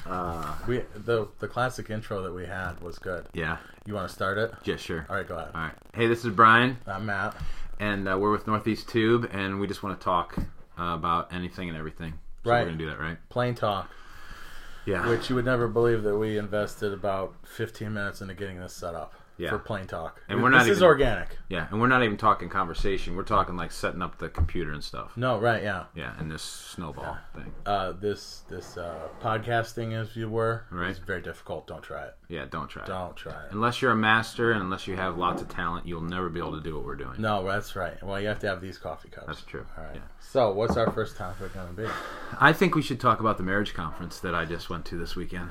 The classic intro that we had was good. Yeah. You want to start it? Yeah, sure. All right, go ahead. All right. Hey, this is Brian, I'm Matt. and we're with Northeast Tube, and we just want to talk about anything and everything. So Right. We're going to do that, right? Plain talk. Yeah. Which you would never believe that we invested about 15 minutes into getting this set up. Yeah. For plain talk. And we're not This is even- organic. Yeah, and we're not even talking conversation. We're talking like setting up the computer and stuff. No, right, yeah. Yeah, and this snowball thing. This podcasting, as you were, Right. is very difficult. Don't try it. Yeah, don't try it. Don't try it. Unless you're a master and unless you have lots of talent, you'll never be able to do what we're doing. No, that's right. Well, you have to have these coffee cups. That's true. All right. Yeah. So, what's our first topic going to be? I think we should talk about the marriage conference that I just went to this weekend.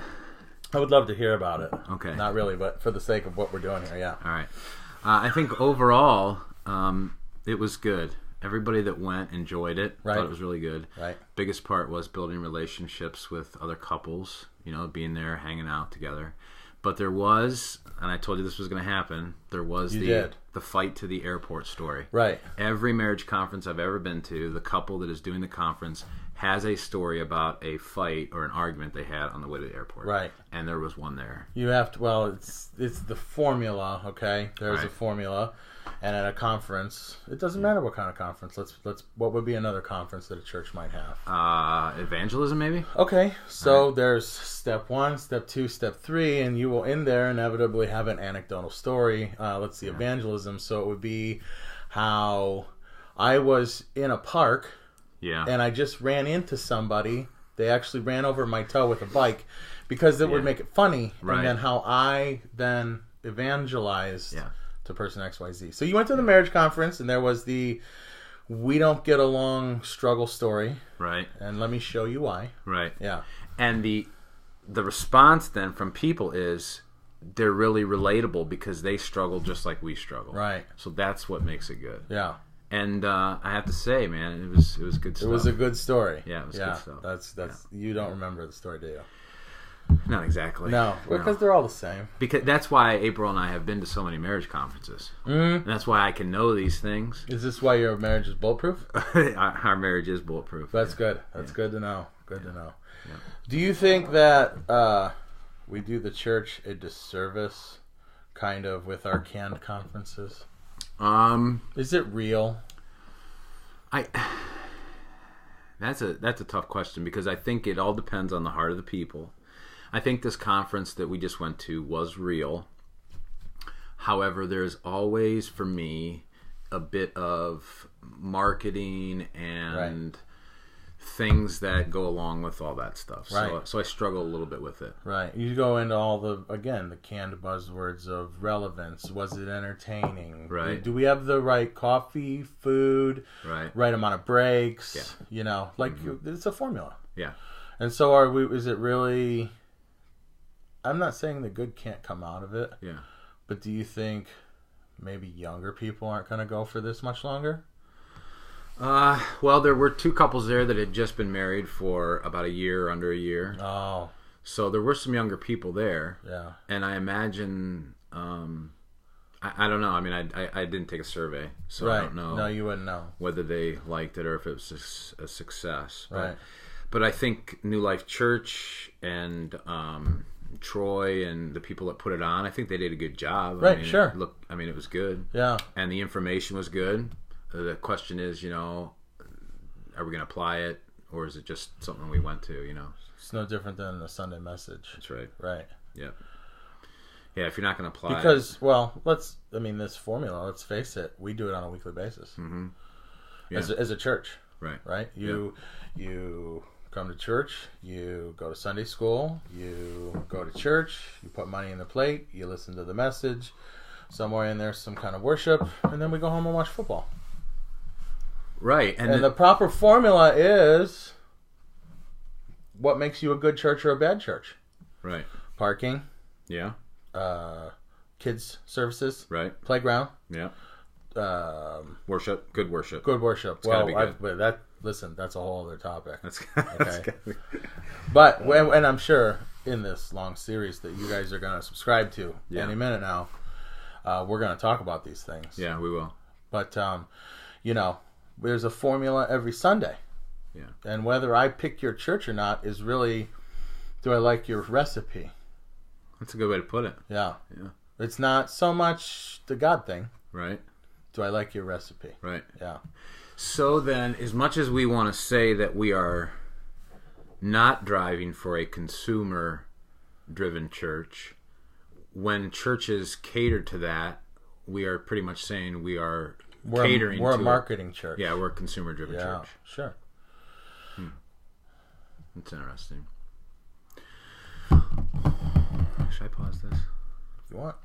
I would love to hear about it. Okay. Not really, but for the sake of what we're doing here, yeah. All right. I think overall, it was good. Everybody that went enjoyed it. Right. Thought it was really good. Right. Biggest part was building relationships with other couples, being there, hanging out together. But there was, and I told you this was going to happen, there was the fight to the airport story. Right. Every marriage conference I've ever been to, the couple that is doing the conference has a story about a fight or an argument they had on the way to the airport. Right. And there was one there. You have to, well, it's the formula, okay? There's a Right. formula. And at a conference, it doesn't matter what kind of conference. Let's what would be another conference that a church might have? Evangelism, maybe? Okay, so there's step 1, step 2, step 3, and you will in there inevitably have an anecdotal story. Let's see, evangelism. So it would be how I was in a park Yeah. and I just ran into somebody. They actually ran over my toe with a bike because it would make it funny. Right. And then how I then evangelized Yeah. to person XYZ. So you went to the marriage conference and there was the we don't get along struggle story. Right. And let me show you why. Right. Yeah. And the response then from people is they're really relatable because they struggle just like we struggle. Right. So that's what makes it good. Yeah. And I have to say, man, it was good stuff. It was a good story. Yeah, it was good stuff. That's you don't remember the story, do you? Not exactly. No, because they're all the same. Because that's why April and I have been to so many marriage conferences. And that's why I can know these things. Is this why your marriage is bulletproof? Our marriage is bulletproof. That's good. That's good to know. Good to know. Yeah. Do you think that we do the church a disservice, kind of, with our canned conferences? Is it real? That's a tough question because I think it all depends on the heart of the people. I think this conference that we just went to was real. However, there's always, for me, a bit of marketing and things that go along with all that stuff. Right. So I struggle a little bit with it. Right. You go into all the canned buzzwords of relevance. Was it entertaining? Right. Do we have the right coffee, food, Right. amount of breaks? Yeah. It's a formula. Yeah. And so is it really... I'm not saying the good can't come out of it. Yeah. But do you think maybe younger people aren't going to go for this much longer? Well, there were two couples there that had just been married for about a year, under a year. Oh. So there were some younger people there. Yeah. And I imagine, I don't know. I mean, I didn't take a survey, so I don't know. No, you wouldn't know. Whether they liked it or if it was a success. Right. But I think New Life Church and Troy and the people that put it on, I think they did a good job. Right, sure. It was good. Yeah. And the information was good. The question is, are we going to apply it, or is it just something we went to, It's no different than a Sunday message. That's right. Right. Yeah. Yeah, if you're not going to apply because, this formula, let's face it, we do it on a weekly basis. Mm-hmm. Yeah. As a church. Right. Right? You come to church, you go to Sunday school, you go to church, you put money in the plate, you listen to the message, somewhere in there some kind of worship, and then we go home and watch football. Right. And the proper formula is what makes you a good church or a bad church. Right. Parking. Yeah. Kids services. Right. Playground. Yeah. Worship. Good worship. Good worship. It's gotta be good. That's a whole other topic. That's okay. But and I'm sure in this long series that you guys are going to subscribe to any minute now, we're going to talk about these things. Yeah, we will. But there's a formula every Sunday. Yeah. And whether I pick your church or not is really Do I like your recipe? That's a good way to put it. Yeah. Yeah. It's not so much the God thing. Right. Do I like your recipe? Right. Yeah. So then, as much as we want to say that we are not driving for a consumer-driven church, when churches cater to that, we are pretty much saying we're catering we're to a marketing church. Yeah, we're a consumer-driven Yeah, church. sure. That's interesting. Should I pause this? If you want.